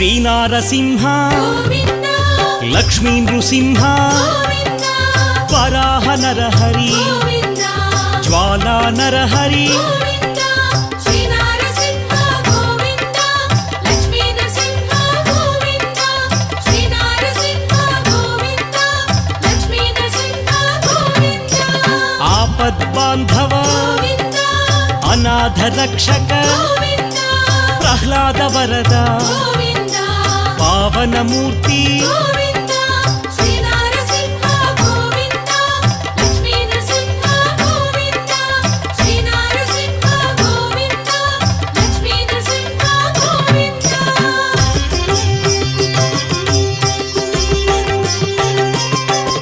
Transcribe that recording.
శ్రీనారసింహ గోవింద లక్ష్మీ నృసింహ గోవింద వరాహ నరహరి గోవింద జ్వాలా నరహరి గోవింద శ్రీనారసింహ గోవింద లక్ష్మీ నరసింహ గోవింద శ్రీనారసింహ గోవింద లక్ష్మీ నరసింహ గోవింద ఆపద్బాంధవ గోవింద అనాథ రక్షక గోవింద ప్రహ్లాద వరద గోవింద పావనమూర్తి గోవింద